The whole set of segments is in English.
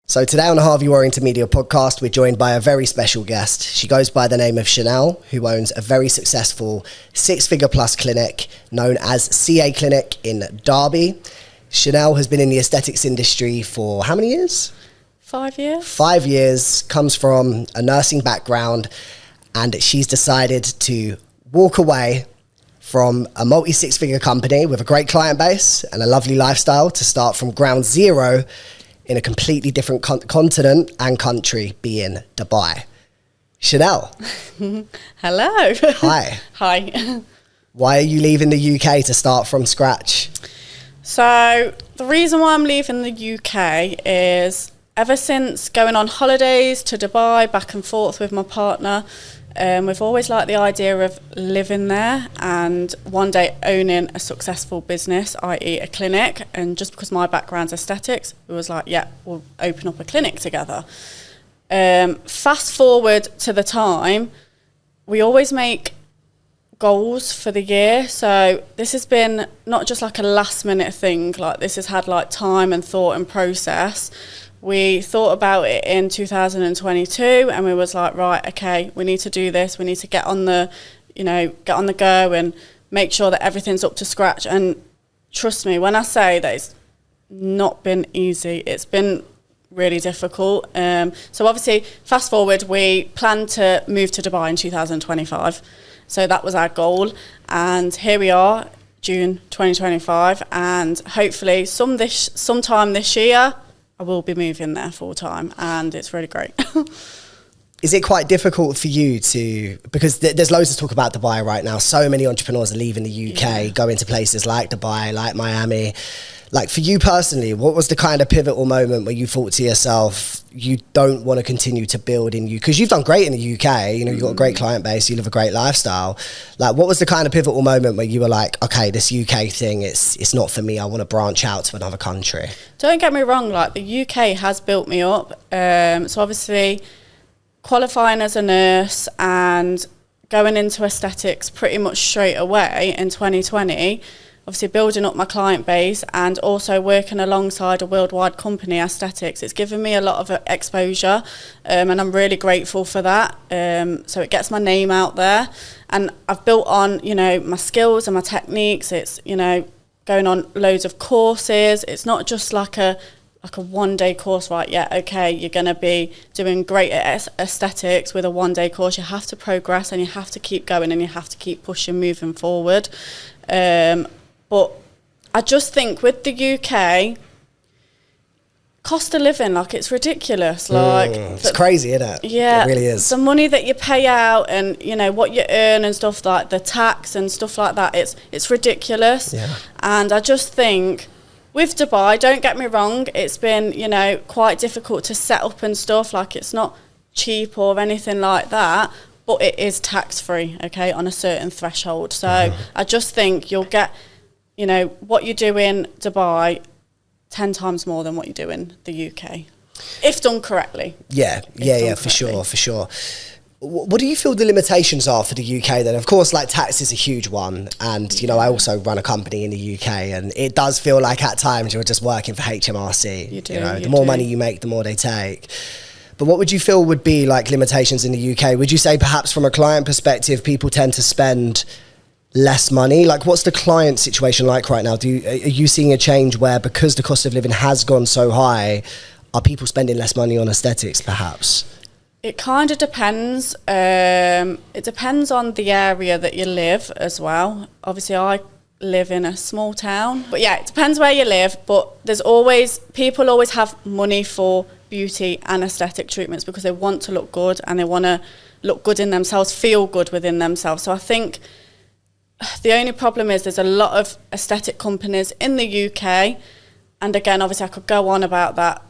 So today on the Harvey Warrington Media Podcast, we're joined by a very special guest. She goes by the name of Chanel, who owns a very successful six-figure plus clinic known as CA Clinic in Derby. Chanel has been in the aesthetics industry for how many years? 5 years. 5 years, comes from a nursing background, and she's decided to walk away from a multi-six-figure company with a great client base and a lovely lifestyle to start from ground zero in a completely different continent and country, being Dubai. Chanel. Hello. Hi. Hi. Why are you leaving the UK to start from scratch? So the reason why I'm leaving the UK is ever since going on holidays to Dubai, back and forth with my partner, we've always liked the idea of living there and one day owning a successful business, i.e. a clinic. And just because my background's aesthetics, it was like, yeah, we'll open up a clinic together. Fast forward to the time, we always make goals for the year. So this has been not just like a last minute thing, like this has had like time and thought and process. We thought about it in 2022 and we was like, right, okay, we need to do this. We need to get on the go and make sure that everything's up to scratch. And trust me, when I say that it's not been easy, it's been really difficult. So obviously, fast forward, we planned to move to Dubai in 2025. So that was our goal. And here we are, June 2025. And hopefully sometime this year, I will be moving there full time, and it's really great. Is it quite difficult for you to, because there's loads to talk about Dubai right now, so many entrepreneurs are leaving the UK, going to places like Dubai, like Miami. Like for you personally, what was the kind of pivotal moment where you thought to yourself, you don't want to continue to build in you? Because you've done great in the UK, you've got a great client base, you live a great lifestyle. Like what was the kind of pivotal moment where you were like, okay, this UK thing, it's not for me, I want to branch out to another country? Don't get me wrong, like the UK has built me up. So obviously qualifying as a nurse and going into aesthetics pretty much straight away in 2020, obviously building up my client base and also working alongside a worldwide company, aesthetics, it's given me a lot of exposure, and I'm really grateful for that. So it gets my name out there, and I've built on, my skills and my techniques. It's, going on loads of courses. It's not just like a one-day course, right? Yeah, okay, you're going to be doing great at aesthetics with a one-day course. You have to progress and you have to keep going and you have to keep pushing, moving forward. But I just think with the UK, cost of living, like it's ridiculous. It's crazy, isn't it? Yeah, it really is. The money that you pay out and what you earn and stuff, like the tax and stuff like that, it's ridiculous. Yeah. And I just think with Dubai, don't get me wrong, it's been quite difficult to set up and stuff. Like it's not cheap or anything like that. But it is tax-free, okay, on a certain threshold. So I just think you'll get, what you do in Dubai 10 times more than what you do in the UK, if done correctly. Yeah, for sure. What do you feel the limitations are for the UK then? Of course, like tax is a huge one. And, I also run a company in the UK and it does feel like at times you're just working for HMRC. You do, the more money you make, the more they take. But what would you feel would be like limitations in the UK? Would you say perhaps from a client perspective, people tend to spend less money? Like what's the client situation like right now? Are you seeing a change where because the cost of living has gone so high, are people spending less money on aesthetics perhaps? It kind of depends. It depends on the area that you live as well. Obviously I live in a small town, but yeah, it depends where you live, but people always have money for beauty and aesthetic treatments because they want to look good and they want to look good in themselves, feel good within themselves. So I think the only problem is there's a lot of aesthetic companies in the UK, and again, obviously I could go on about that,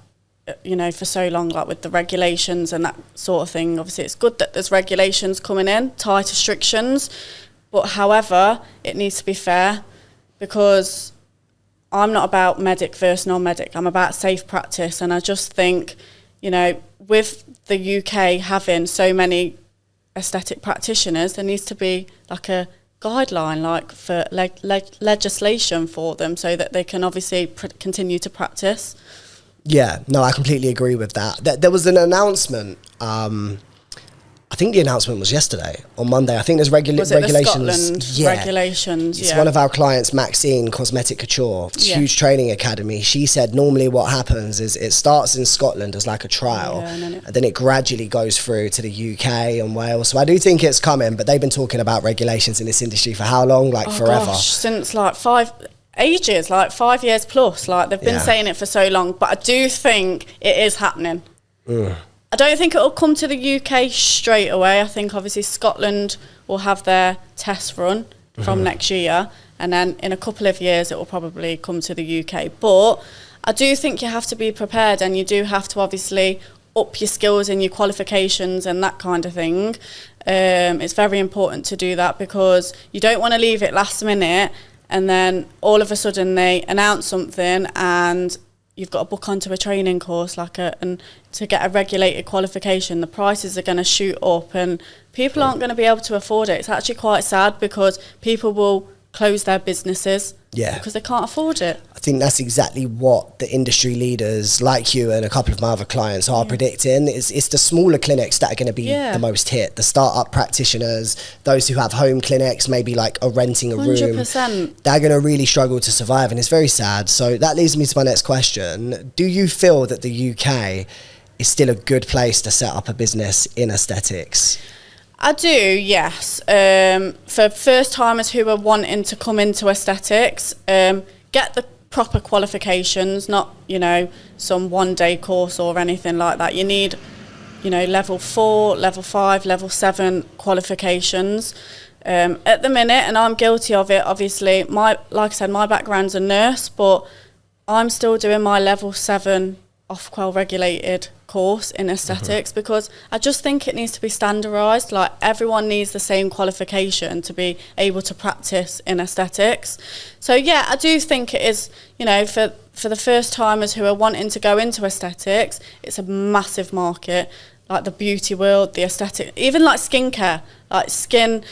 for so long, like with the regulations and that sort of thing. Obviously it's good that there's regulations coming in, tight restrictions, but however, it needs to be fair because I'm not about medic versus non-medic. I'm about safe practice. And I just think, with the UK having so many aesthetic practitioners, there needs to be like a guideline, like for legislation for them so that they can obviously continue to practice. Yeah, no, I completely agree with that. There was an announcement. I think the announcement was yesterday, on Monday. I think there's Was it regulations. the Scotland regulations? It's one of our clients, Maxine, Cosmetic Couture, huge training academy. She said normally what happens is it starts in Scotland as like a trial, and then it gradually goes through to the UK and Wales. So I do think it's coming, but they've been talking about regulations in this industry for how long? Like forever. Gosh, since like 5 years plus. Like they've been saying it for so long, but I do think it is happening. I don't think it'll come to the UK straight away. I think obviously Scotland will have their test run from next year, and then in a couple of years it will probably come to the UK. But I do think you have to be prepared, and you do have to obviously up your skills and your qualifications and that kind of thing. It's very important to do that, because you don't want to leave it last minute and then all of a sudden they announce something and you've got to book onto a training course and to get a regulated qualification, the prices are going to shoot up and people aren't going to be able to afford it. It's actually quite sad, because people will close their businesses because they can't afford it. I think that's exactly what the industry leaders like you and a couple of my other clients are predicting. It's the smaller clinics that are going to be the most hit. The startup practitioners, those who have home clinics, maybe like are renting a 100%. room, they're going to really struggle to survive, and it's very sad. So that leads me to my next question. Do you feel that the UK is still a good place to set up a business in aesthetics? I do, yes. For first timers who are wanting to come into aesthetics, get the proper qualifications, not, some one-day course or anything like that. You need, level 4, level 5, level 7 qualifications. At the minute, and I'm guilty of it, obviously, like I said, my background's a nurse, but I'm still doing my level 7 Ofqual regulated course in aesthetics, because I just think it needs to be standardised. Like, everyone needs the same qualification to be able to practice in aesthetics. So yeah, I do think it is, for the first timers who are wanting to go into aesthetics, it's a massive market. Like the beauty world, the aesthetic, even like skincare, like skin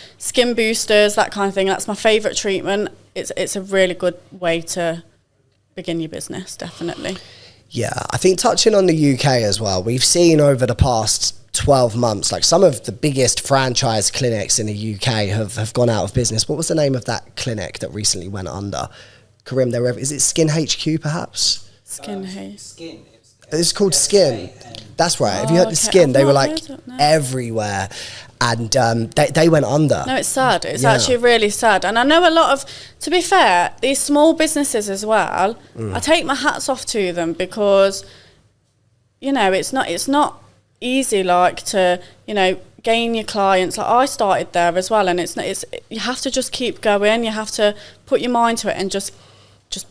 boosters, that kind of thing. That's my favourite treatment. It's a really good way to begin your business, definitely. Yeah, I think touching on the UK as well, we've seen over the past 12 months, like some of the biggest franchise clinics in the UK have gone out of business. What was the name of that clinic that recently went under? Karim, is it Skin HQ perhaps? Skin. It's called Skin. That's right. Have you heard the Skin? They were like everywhere. And they went under. No, it's sad. It's actually really sad. And I know a lot of, to be fair, these small businesses as well, I take my hats off to them, because, it's not easy, like, to, gain your clients. Like, I started there as well, and it's you have to just keep going. You have to put your mind to it and just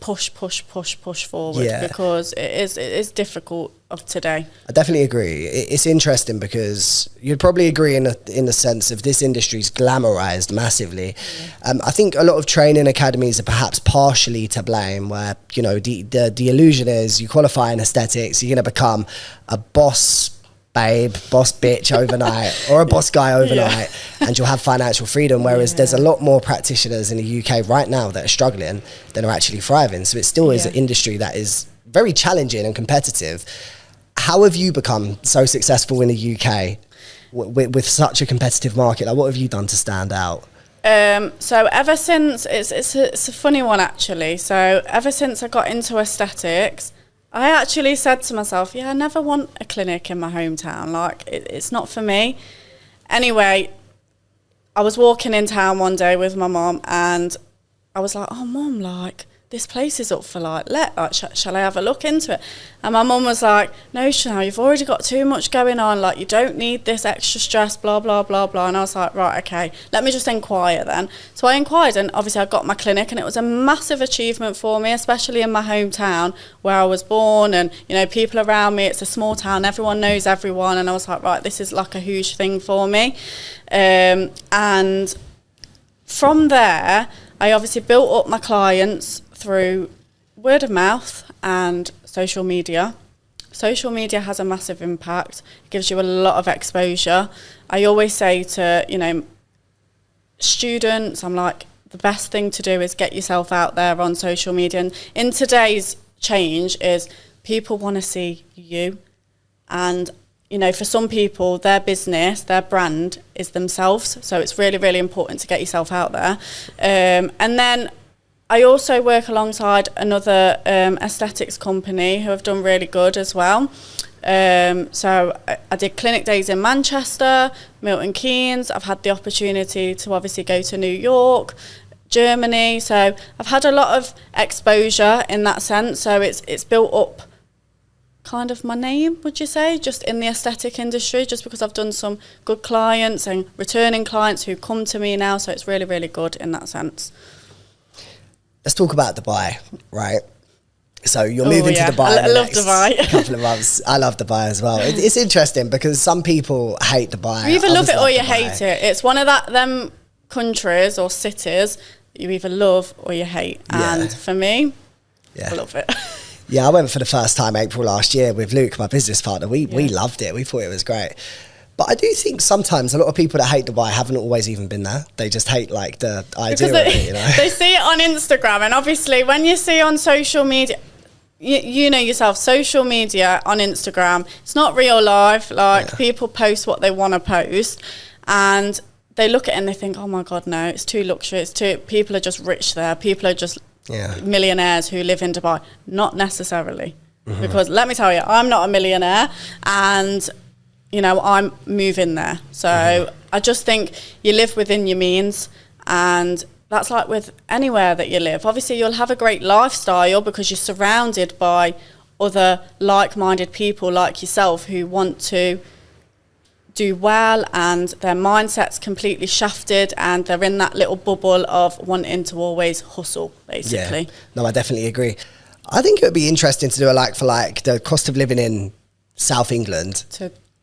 push forward, because it is difficult of today. I definitely agree. It's interesting, because you'd probably agree in the sense of this industry's glamorized massively. I think a lot of training academies are perhaps partially to blame, where the illusion is you qualify in aesthetics, you're going to become a boss bitch overnight, or a boss guy overnight, and you'll have financial freedom, whereas there's a lot more practitioners in the UK right now that are struggling than are actually thriving. So it still is an industry that is very challenging and competitive. How have you become so successful in the UK with such a competitive market? Like, what have you done to stand out? So ever since, it's a funny one actually, so ever since I got into aesthetics, I actually said to myself, I never want a clinic in my hometown. Like, it's not for me. Anyway, I was walking in town one day with my mum, and I was like, oh, Mum, like, this place is up for shall I have a look into it? And my mum was like, no, Chanel, you've already got too much going on. Like, you don't need this extra stress, blah, blah, blah, blah. And I was like, right, okay, let me just inquire then. So I inquired, and obviously I got my clinic, and it was a massive achievement for me, especially in my hometown where I was born, and, people around me. It's a small town. Everyone knows everyone. And I was like, right, this is like a huge thing for me. And from there, I obviously built up my clients through word of mouth and social media. Social media has a massive impact. It gives you a lot of exposure. I always say to, students, I'm like, the best thing to do is get yourself out there on social media. And in today's change is people want to see you. And, you know, for some people, their business, their brand is themselves. So it's really, really important to get yourself out there. And then I also work alongside another aesthetics company who have done really good as well. So I did clinic days in Manchester, Milton Keynes. I've had the opportunity to obviously go to New York, Germany. So I've had a lot of exposure in that sense. So it's built up kind of my name, would you say, just in the aesthetic industry, just because I've done some good clients and returning clients who come to me now. So it's really, really good in that sense. Let's talk about Dubai, right? So you're moving to Dubai. I love Dubai. Couple of months. I love Dubai as well. It's interesting because some people hate Dubai. You either love it or you hate it. It's one of them countries or cities you either love or you hate. And for me, I love it. Yeah, I went for the first time April last year with Luke, my business partner. We loved it. We thought it was great. But I do think sometimes a lot of people that hate Dubai haven't always even been there. They just hate like the idea of it, you know. They see it on Instagram, and obviously when you see on social media, you know yourself, social media on Instagram, it's not real life. Like people post what they want to post, and they look at it and they think, oh my God, no, it's too luxury. It's too, people are just rich there. People are just millionaires who live in Dubai. Not necessarily. Because let me tell you, I'm not a millionaire, and you know, I'm moving there. So I just think you live within your means, and that's like with anywhere that you live. Obviously, you'll have a great lifestyle because you're surrounded by other like-minded people like yourself who want to do well, and their mindset's completely shafted, and they're in that little bubble of wanting to always hustle, basically. Yeah. No, I definitely agree. I think it would be interesting to do a like for like the cost of living in South England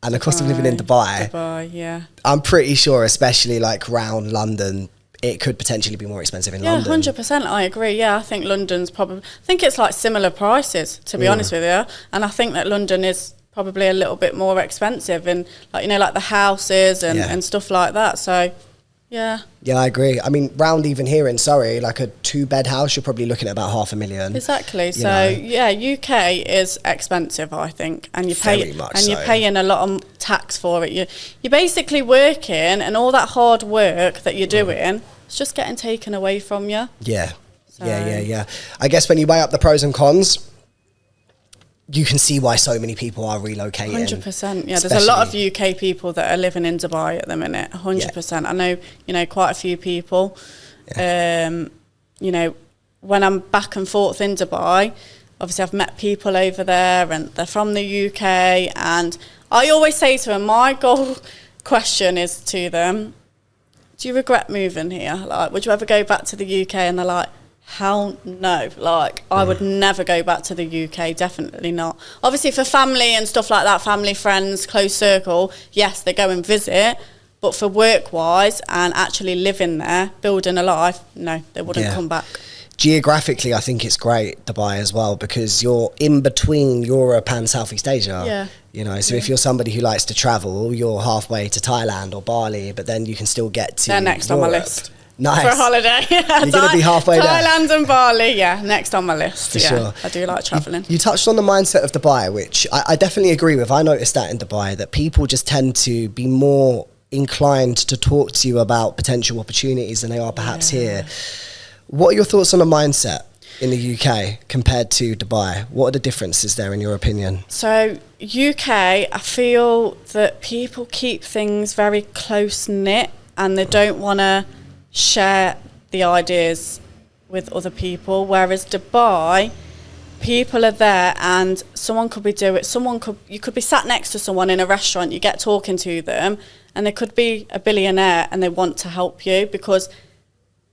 and the cost of living in Dubai. Yeah. I'm pretty sure, especially like around London, it could potentially be more expensive in London. Yeah, 100%. I agree. Yeah, I think London's probably, I think it's like similar prices, to be honest with you. And I think that London is probably a little bit more expensive in, like, you know, like the houses and stuff like that. So, yeah. Yeah, I agree. I mean, round even here in Surrey, like a 2-bed house, you're probably looking at about $500,000. Exactly. So, yeah, UK is expensive, I think, and you pay, you're paying a lot of tax for it. You're basically working, and all that hard work that you're doing, it's just getting taken away from you. Yeah. So. Yeah. I guess when you weigh up the pros and cons, you can see why so many people are relocating. 100%. Yeah, there's a lot of UK people that are living in Dubai at the minute. 100%. I know, you know, quite a few people. You know, when I'm back and forth in Dubai, obviously I've met people over there, and they're from the UK. And I always say to them, my goal question is to them, do you regret moving here? Like, would you ever go back to the UK? And they're like, hell no. Like, I would never go back to the UK, definitely not. Obviously for family and stuff like that, family, friends, close circle, yes, they go and visit, but for work wise and actually living there, building a life, no, they wouldn't come back. Geographically, I think it's great, Dubai as well, because you're in between Europe and Southeast Asia. Yeah. You know, so if you're somebody who likes to travel, you're halfway to Thailand or Bali, but then you can still get to They're next Europe. on my list. Nice. For a holiday. You're going to be halfway there. Thailand and Bali, next on my list. For sure. I do like travelling. You touched on the mindset of Dubai, which I definitely agree with. I noticed that in Dubai, that people just tend to be more inclined to talk to you about potential opportunities than they are perhaps here. What are your thoughts on the mindset in the UK compared to Dubai? What are the differences there in your opinion? So UK, I feel that people keep things very close-knit, and they don't want to share the ideas with other people, whereas Dubai, people are there, and someone could be doing it. You could be sat next to someone in a restaurant, you get talking to them, and they could be a billionaire, and they want to help you because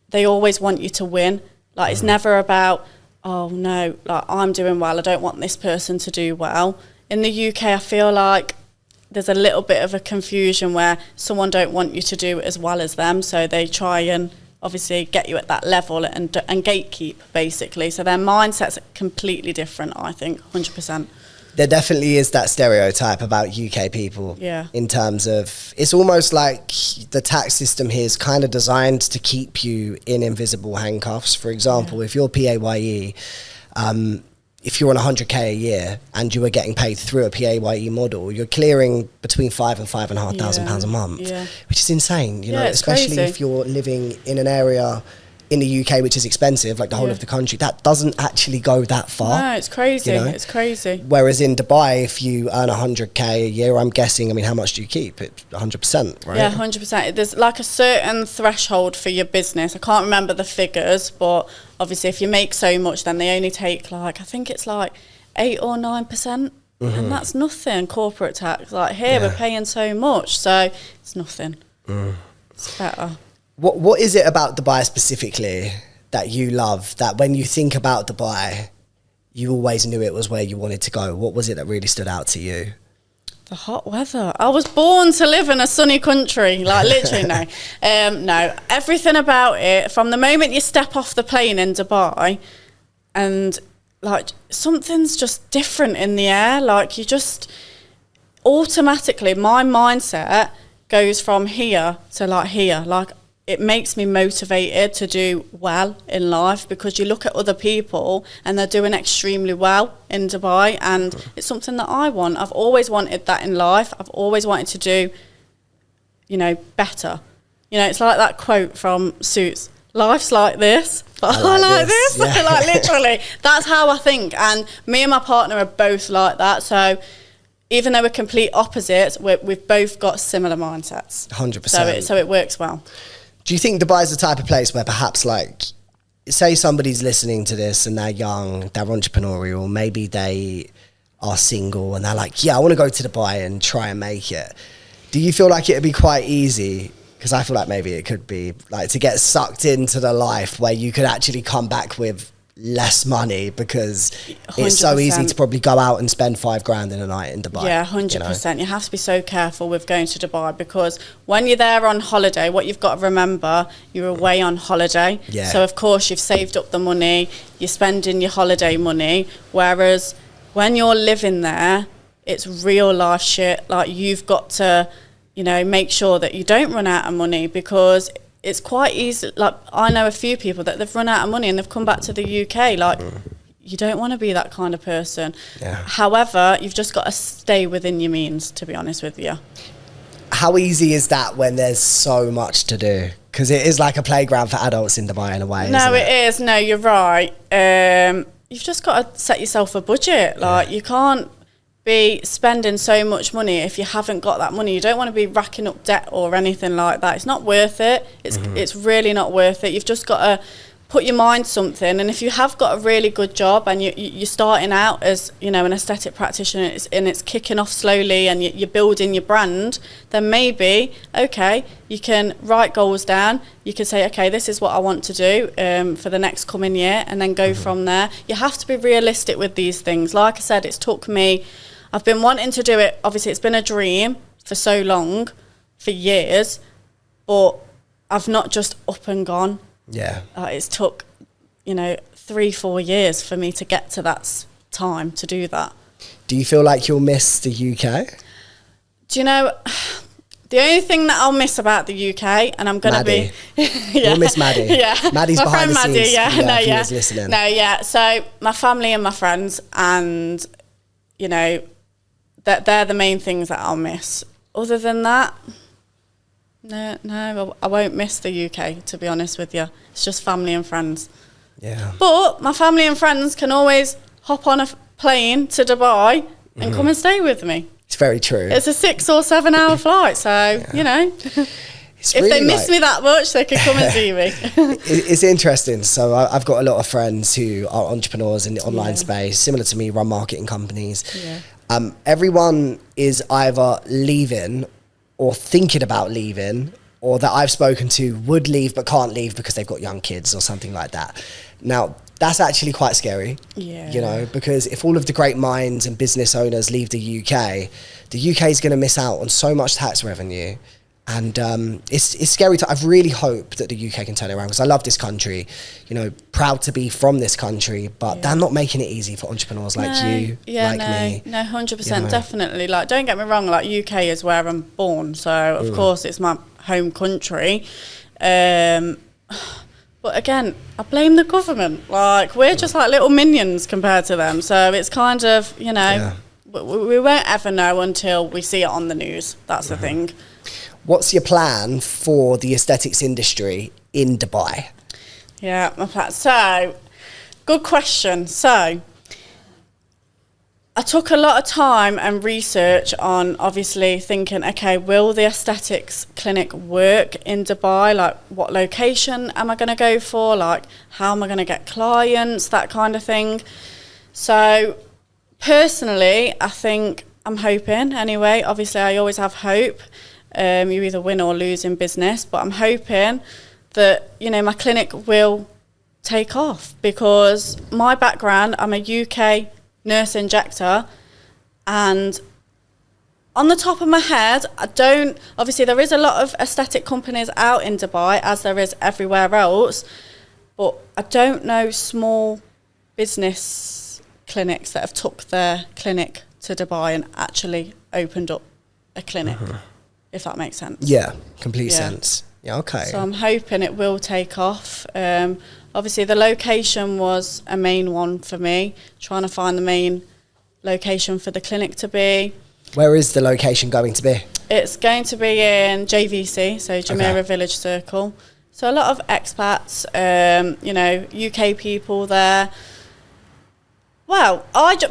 they always want you to win. Like, it's never about, oh no, like, I'm doing well, I don't want this person to do well. In the UK, I feel like there's a little bit of a confusion where someone don't want you to do it as well as them, so they try and obviously get you at that level and gatekeep, basically. So their mindset's completely different, I think, 100%. There definitely is that stereotype about UK people. Yeah. In terms of, it's almost like the tax system here is kind of designed to keep you in invisible handcuffs. For example, if you're PAYE, if you're on 100k a year and you were getting paid through a PAYE model, you're clearing between £5,000 and £5,500 a month, which is insane. You know, especially crazy. if you're living in an area in the UK which is expensive, like the whole of the country, that doesn't actually go that far. No, it's crazy. You know? It's crazy. Whereas in Dubai, if you earn 100k a year, I'm guessing, I mean, how much do you keep? It's 100%, right? Yeah, 100%. There's like a certain threshold for your business. I can't remember the figures, but obviously if you make so much, then they only take like, I think it's like 8 or 9%. And that's nothing, corporate tax. Like here, we're paying so much, so it's nothing. It's better. What is it about Dubai specifically that you love, that when you think about Dubai, you always knew it was where you wanted to go? What was it that really stood out to you? The hot weather. I was born to live in a sunny country, like literally no. No, everything about it, from the moment you step off the plane in Dubai, and like something's just different in the air. Like you just automatically, my mindset goes from here to like here. Like it makes me motivated to do well in life, because you look at other people and they're doing extremely well in Dubai, and it's something that I want. I've always wanted that in life. I've always wanted to do, you know, better. You know, it's like that quote from Suits, life's like this, but I like this. Yeah. Like literally, that's how I think. And me and my partner are both like that. So even though we're complete opposites, we've both got similar mindsets. 100%. So it works well. Do you think Dubai is the type of place where perhaps, like, say somebody's listening to this and they're young, they're entrepreneurial, maybe they are single and they're like, yeah, I want to go to Dubai and try and make it. Do you feel like it'd be quite easy? Because I feel like maybe it could be, like, to get sucked into the life where you could actually come back with less money, because 100%. It's so easy to probably go out and spend $5,000 in a night in Dubai. Yeah, 100%. You have to be so careful with going to Dubai, because when you're there on holiday, what you've got to remember, you're away on holiday. Yeah. So of course you've saved up the money, you're spending your holiday money, whereas when you're living there, it's real life shit. Like you've got to, you know, make sure that you don't run out of money, because it's quite easy. Like I know a few people that they've run out of money and they've come back to the UK. Like you don't want to be that kind of person. Yeah. However, you've just got to stay within your means, to be honest with you. How easy is that when there's so much to do? Because it is like a playground for adults in Dubai in a way. No, isn't it? it is. No, you're right. You've just got to set yourself a budget. Like you can't be spending so much money if you haven't got that money. You don't want to be racking up debt or anything like that. It's not worth it. It's really not worth it. You've just got to put your mind to something, and if you have got a really good job and you're starting out as, you know, an aesthetic practitioner, and it's kicking off slowly and you're building your brand, then maybe you can write goals down. You can say, okay, this is what I want to do for the next coming year, and then go from there. You have to be realistic with these things. Like I said, it's took me, I've been wanting to do it. Obviously, it's been a dream for so long, for years, but I've not just up and gone. Yeah. It's took, 3-4 years for me to get to that time to do that. Do you feel like you'll miss the UK? Do you know, the only thing that I'll miss about the UK, and I'm going to be... You'll miss Maddie. Yeah. Maddie's my behind friend the Maddie, scenes. Listening. No, yeah. So my family and my friends, and, they're the main things that I'll miss. Other than that... No, I won't miss the UK, to be honest with you. It's just family and friends. Yeah. But my family and friends can always hop on a plane to Dubai and come and stay with me. It's very true. It's a 6 or 7 hour flight, so, It's if really they miss me that much, they can come and see me. It's interesting. So I've got a lot of friends who are entrepreneurs in the online space, similar to me, run marketing companies. Yeah. Everyone is either leaving or thinking about leaving, or that I've spoken to would leave but can't leave because they've got young kids or something like that. Now, that's actually quite scary, because if all of the great minds and business owners leave the UK is going to miss out on so much tax revenue. And it's scary. I really hope that the UK can turn it around, because I love this country, proud to be from this country, but they're not making it easy for entrepreneurs like you, me. No, 100%, definitely. Like, don't get me wrong, like UK is where I'm born, so of course it's my home country. But again, I blame the government. Like, we're just like little minions compared to them. So it's kind of, you know, we won't ever know until we see it on the news. That's the thing. What's your plan for the aesthetics industry in Dubai? Yeah, my plan. So, good question. So, I took a lot of time and research on obviously thinking, okay, will the aesthetics clinic work in Dubai? Like, what location am I going to go for? Like, how am I going to get clients? That kind of thing. So, personally, I think I'm hoping anyway. Obviously, I always have hope. You either win or lose in business, but I'm hoping that, you know, my clinic will take off, because my background, I'm a UK nurse injector, and on the top of my head, obviously there is a lot of aesthetic companies out in Dubai, as there is everywhere else, but I don't know small business clinics that have took their clinic to Dubai and actually opened up a clinic, if that makes sense. Yeah, complete sense. Yeah, okay. So I'm hoping it will take off. Obviously, the location was a main one for me, trying to find the main location for the clinic to be. Where is the location going to be? It's going to be in JVC, so Jumeirah Village Circle. So a lot of expats, you know, UK people there. Well,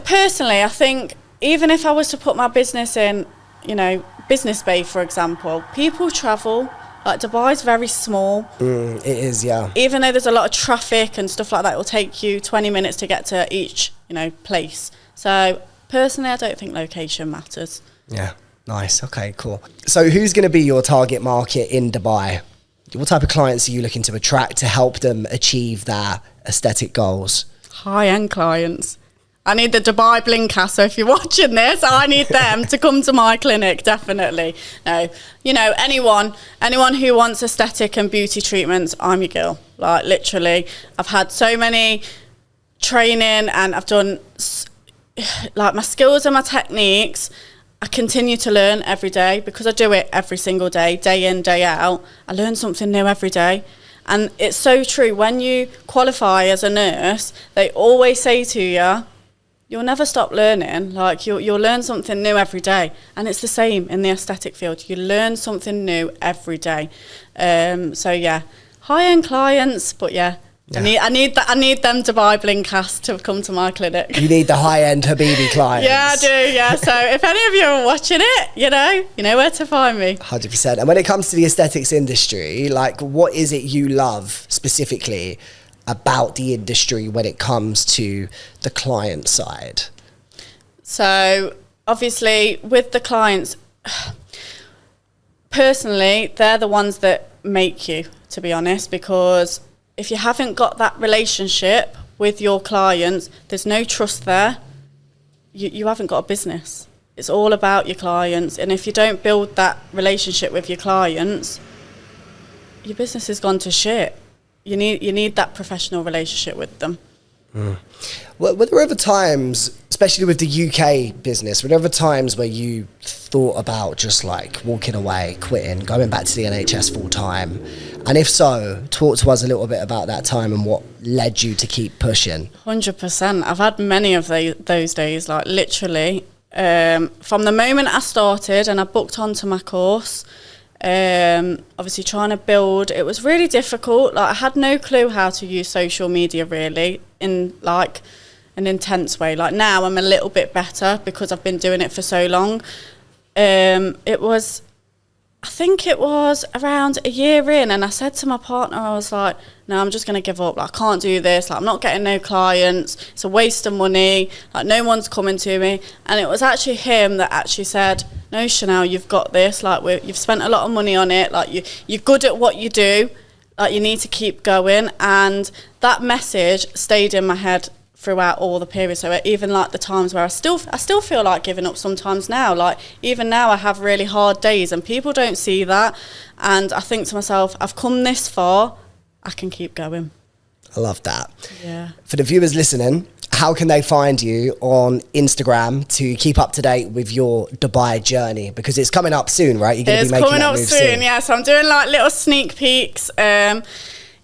personally, I think even if I was to put my business in, you know, Business Bay, for example, people travel. Like, Dubai's very small. It is, yeah. Even though there's a lot of traffic and stuff like that, it will take you 20 minutes to get to each, you know, place. So, personally, I don't think location matters. Yeah, nice. Okay, cool. So, who's going to be your target market in Dubai? What type of clients are you looking to attract to help them achieve their aesthetic goals? High-end clients. I need the Dubai Blinkcast, so if you're watching this, I need them to come to my clinic, definitely. No, you know, anyone who wants aesthetic and beauty treatments, I'm your girl. Like, literally, I've had so many training, and I've done, like, my skills and my techniques, I continue to learn every day, because I do it every single day, day in, day out. I learn something new every day. And it's so true. When you qualify as a nurse, they always say to you, you'll never stop learning. Like, you'll learn something new every day. And it's the same in the aesthetic field. You learn something new every day. So yeah, high-end clients, but yeah. I need them Dubai Blinkcast to come to my clinic. You need the high-end Habibi clients. Yeah, I do, yeah. So if any of you are watching it, you know where to find me. 100%. And when it comes to the aesthetics industry, like, what is it you love specifically about the industry when it comes to the client side? So obviously with the clients, personally, they're the ones that make you, to be honest, because if you haven't got that relationship with your clients, there's no trust there, you haven't got a business. It's all about your clients, and if you don't build that relationship with your clients, your business has gone to shit. You need that professional relationship with them. Well, were there ever times, especially with the UK business, were there ever times where you thought about just like walking away, quitting, going back to the NHS full time? And if so, talk to us a little bit about that time and what led you to keep pushing. 100%. I've had many of those days, like literally. From the moment I started and I booked onto my course, obviously trying to build, it was really difficult. Like, I had no clue how to use social media really in like an intense way. Like, now I'm a little bit better because I've been doing it for so long. I think it was around a year in, and I said to my partner, I was like, no, I'm just going to give up. Like, I can't do this. Like, I'm not getting no clients. It's a waste of money. Like, no one's coming to me. And it was actually him that actually said, no, Chanel, you've got this. Like, you've spent a lot of money on it. Like, you're good at what you do. Like, you need to keep going. And that message stayed in my head throughout all the periods. So even like the times where I still feel like giving up sometimes now. Like, even now I have really hard days and people don't see that. And I think to myself, I've come this far, I can keep going. I love that. Yeah. For the viewers listening, how can they find you on Instagram to keep up to date with your Dubai journey? Because it's coming up soon, right? You're going to be making that move soon. Yeah. So I'm doing like little sneak peeks.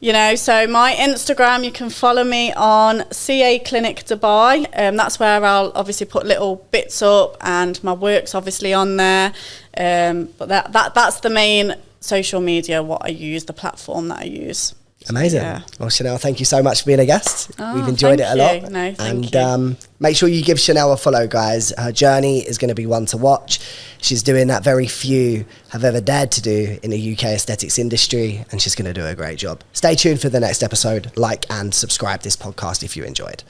You know, so my Instagram, you can follow me on CA Clinic Dubai. That's where I'll obviously put little bits up, and my work's obviously on there. But that's the main social media, what I use, the platform that I use. Amazing. Yeah. Well, Chanel, thank you so much for being a guest. Oh, We've enjoyed it a lot. No, thank and you. Make sure you give Chanel a follow, guys. Her journey is going to be one to watch. She's doing that very few have ever dared to do in the UK aesthetics industry, and she's going to do a great job. Stay tuned for the next episode. Like and subscribe this podcast if you enjoyed.